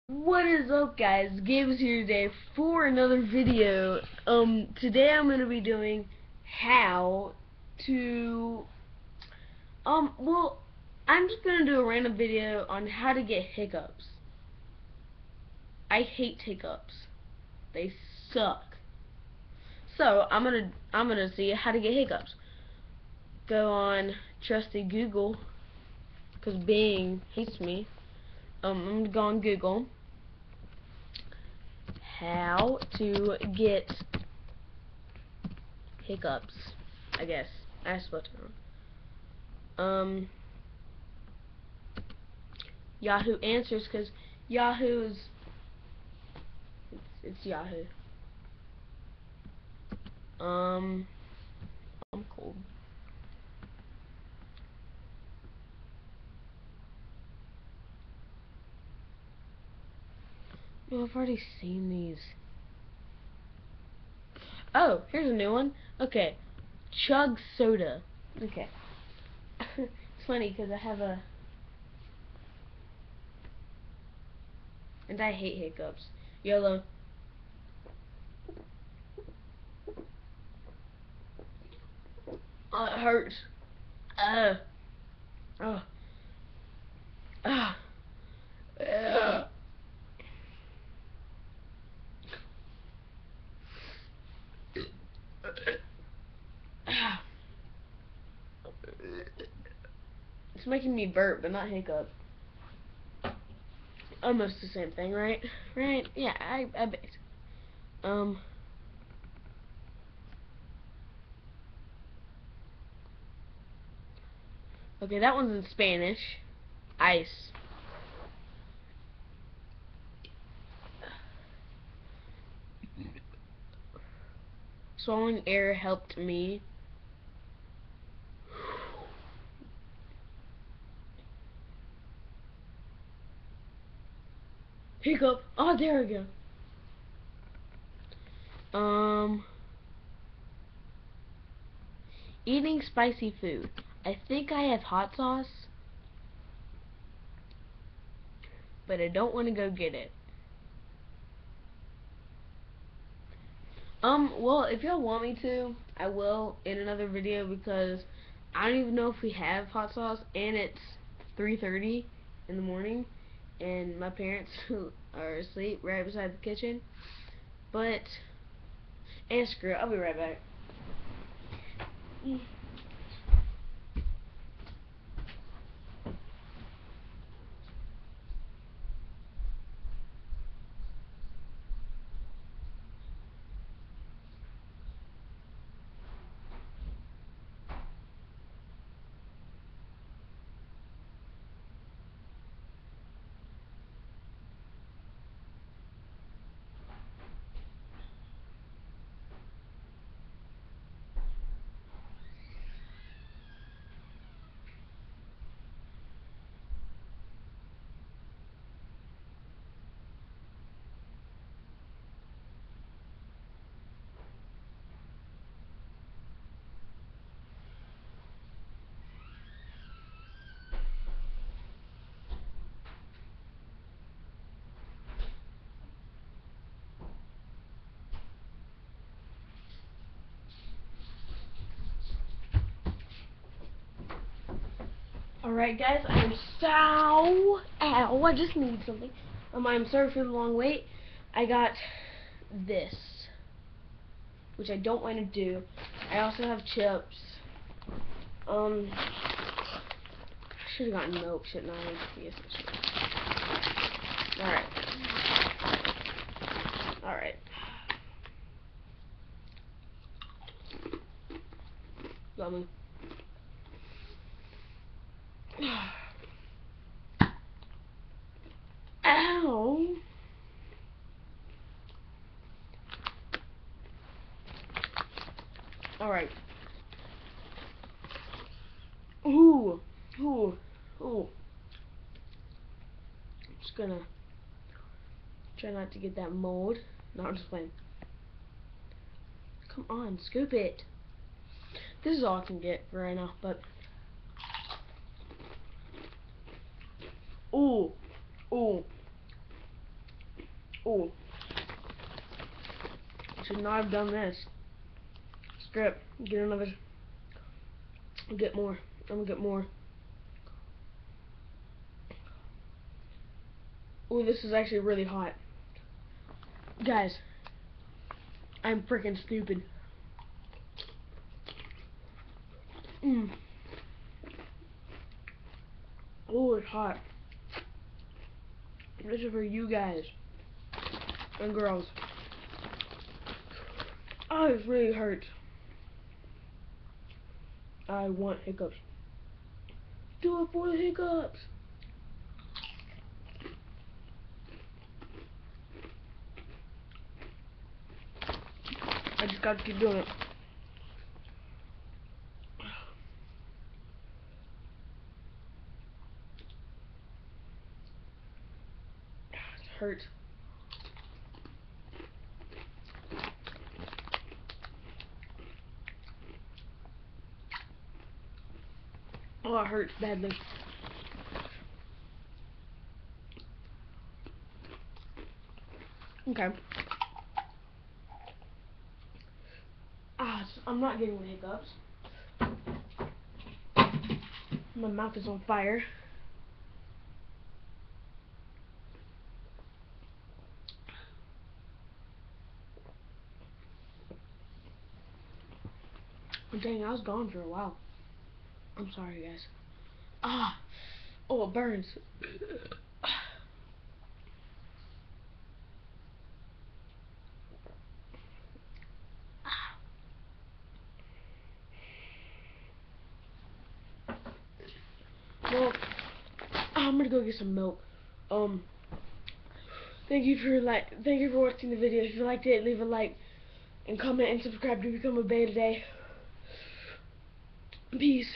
What is up, guys? Gabe's here today for another video. Today I'm gonna be doing how to well, I'm just gonna do a random video on how to get hiccups. I hate hiccups. They suck. So I'm gonna see how to get hiccups. Go on trusty Google, cause Bing hates me. I'm gonna go on Google. How to get hiccups, I guess. I spelled it wrong. Yahoo Answers, because Yahoo's it's Yahoo. I'm cold. Oh, I've already seen these. Oh, here's a new one. Okay, Chug Soda. Okay. It's funny because I have a, and I hate hiccups. YOLO. Oh, it hurts. Oh. Oh. Oh. It's making me burp, but not hiccup. Almost the same thing, right? Right? Yeah, I bet. Okay, that one's in Spanish. Ice. Swallowing air helped me. Hiccup. Oh, there we go. Eating spicy food. I think I have hot sauce, but I don't want to go get it. Well, if y'all want me to, I will in another video because I don't even know if we have hot sauce, and it's 3:30 in the morning, and my parents are asleep right beside the kitchen. But, and screw it, I'll be right back. Alright, guys, I'm so... Ow, I just need something. I'm sorry for the long wait. I got this, which I don't want to do. I also have chips. I should have gotten milk, shouldn't I? Yes, I should. Alright. Alright. Yummy. Ow. Alright. Ooh. Ooh. Ooh. I'm just gonna try not to get that mold. No, I'm just playing. Come on, scoop it. This is all I can get for right now, but... Ooh. Ooh. Oh, should not have done this. Strip. Get another. Get more. I'm gonna get more. Oh, this is actually really hot. Guys, I'm freaking stupid. Oh, it's hot. This is for you guys and girls. Oh, it really hurts. I want hiccups. Do it for the hiccups. I just gotta keep doing it. It hurts. Oh, it hurts badly. Okay. I'm not getting the hiccups. My mouth is on fire. Dang, I was gone for a while. I'm sorry, guys. Oh, it burns. Well, I'm gonna go get some milk. Thank you for watching the video. If you liked it, leave a like and comment and subscribe to become a beta today. Peace.